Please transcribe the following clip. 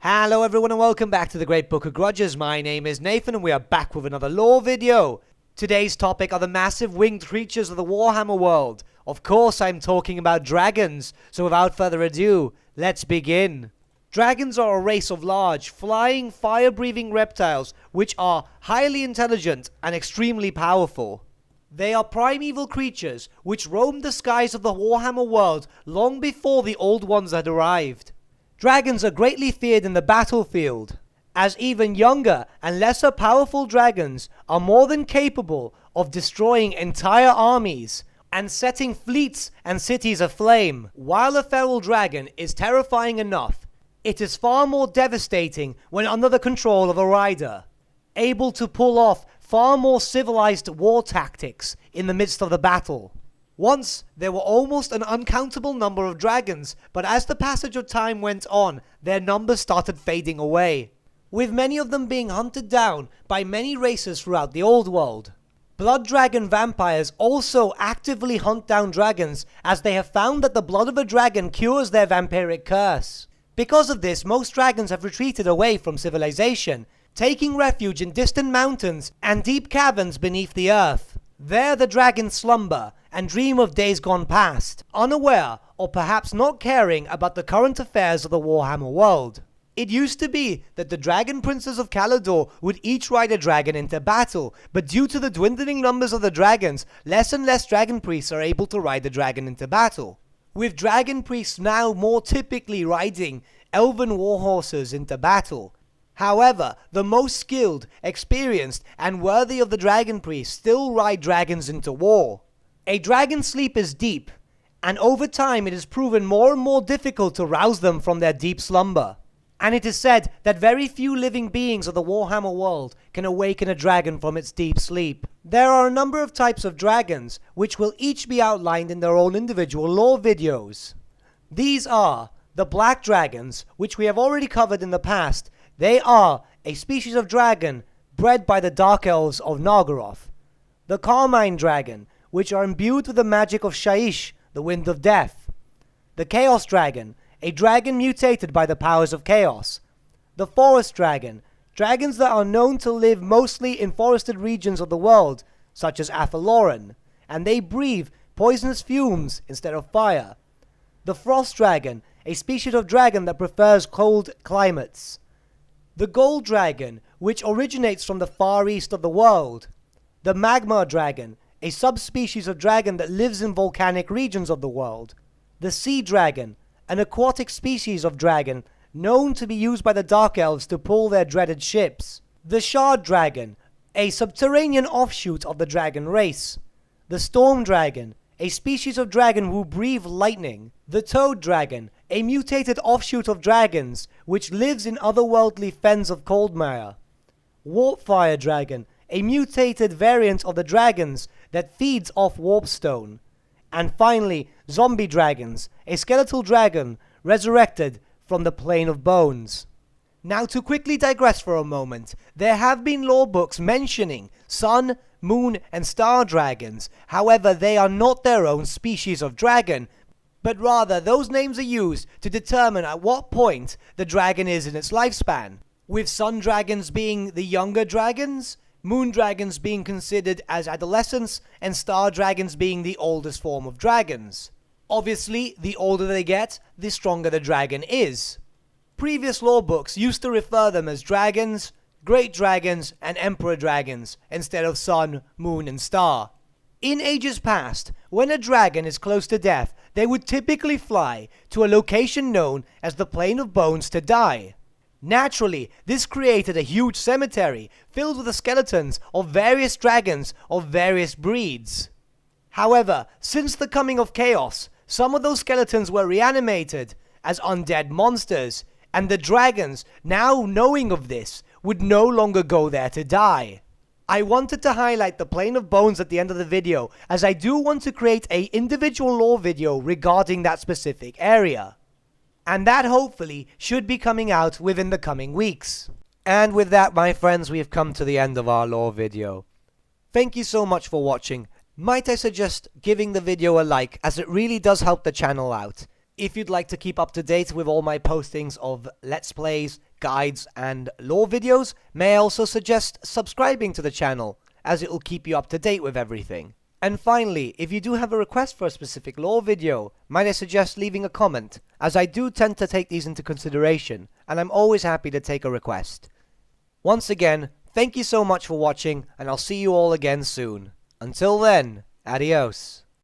Hello everyone and welcome back to the Great Book of Grudges. My name is Nathan and we are back with another lore video. Today's topic are the massive winged creatures of the Warhammer world. Of course I'm talking about dragons, so without further ado, let's begin. Dragons are a race of large, flying, fire-breathing reptiles which are highly intelligent and extremely powerful. They are primeval creatures which roamed the skies of the Warhammer world long before the Old Ones had arrived. Dragons are greatly feared in the battlefield, as even younger and lesser powerful dragons are more than capable of destroying entire armies and setting fleets and cities aflame. While a feral dragon is terrifying enough, it is far more devastating when under the control of a rider, able to pull off far more civilized war tactics in the midst of the battle. Once, there were almost an uncountable number of dragons, but as the passage of time went on, their numbers started fading away, with many of them being hunted down by many races throughout the Old World. Blood dragon vampires also actively hunt down dragons, as they have found that the blood of a dragon cures their vampiric curse. Because of this, most dragons have retreated away from civilization, taking refuge in distant mountains and deep caverns beneath the earth. There the dragons slumber and dream of days gone past, unaware or perhaps not caring about the current affairs of the Warhammer world. It used to be that the dragon princes of Caledor would each ride a dragon into battle, but due to the dwindling numbers of the dragons, less and less dragon priests are able to ride the dragon into battle, with dragon priests now more typically riding elven warhorses into battle. However, the most skilled, experienced, and worthy of the dragon priests still ride dragons into war. A dragon's sleep is deep, and over time it is proven more and more difficult to rouse them from their deep slumber. And it is said that very few living beings of the Warhammer world can awaken a dragon from its deep sleep. There are a number of types of dragons, which will each be outlined in their own individual lore videos. These are the black dragons, which we have already covered in the past. They are a species of dragon bred by the Dark Elves of Naggaroth. The Carmine Dragon, which are imbued with the magic of Shaiish, the Wind of Death. The Chaos Dragon, a dragon mutated by the powers of chaos. The Forest Dragon, dragons that are known to live mostly in forested regions of the world, such as Athaloran, and they breathe poisonous fumes instead of fire. The Frost Dragon, a species of dragon that prefers cold climates. The Gold Dragon, which originates from the far east of the world. The Magma Dragon, a subspecies of dragon that lives in volcanic regions of the world. The Sea Dragon, an aquatic species of dragon known to be used by the Dark Elves to pull their dreaded ships. The Char Dragon, a subterranean offshoot of the dragon race. The Storm Dragon, a species of dragon who breathe lightning. The Toad Dragon, a mutated offshoot of dragons, which lives in otherworldly fens of Coldmire. Warpfire Dragon, a mutated variant of the dragons that feeds off warpstone. And finally, Zombie Dragons, a skeletal dragon resurrected from the plane of bones. Now to quickly digress for a moment, there have been lore books mentioning sun, moon and star dragons. However, they are not their own species of dragon, but rather those names are used to determine at what point the dragon is in its lifespan, with sun dragons being the younger dragons, moon dragons being considered as adolescents, and star dragons being the oldest form of dragons. Obviously, the older they get, the stronger the dragon is. Previous lore books used to refer them as dragons, great dragons, and emperor dragons, instead of sun, moon, and star. In ages past, when a dragon is close to death, they would typically fly to a location known as the Plane of Bones to die. Naturally, this created a huge cemetery filled with the skeletons of various dragons of various breeds. However, since the coming of chaos, some of those skeletons were reanimated as undead monsters, and the dragons, now knowing of this, would no longer go there to die. I wanted to highlight the Plane of Bones at the end of the video, as I do want to create an individual lore video regarding that specific area. And that hopefully should be coming out within the coming weeks. And with that, my friends, we have come to the end of our lore video. Thank you so much for watching. Might I suggest giving the video a like, as it really does help the channel out. If you'd like to keep up to date with all my postings of Let's Plays, guides, and lore videos, may I also suggest subscribing to the channel, as it will keep you up to date with everything. And finally, if you do have a request for a specific lore video, might I suggest leaving a comment, as I do tend to take these into consideration, and I'm always happy to take a request. Once again, thank you so much for watching, and I'll see you all again soon. Until then, adios.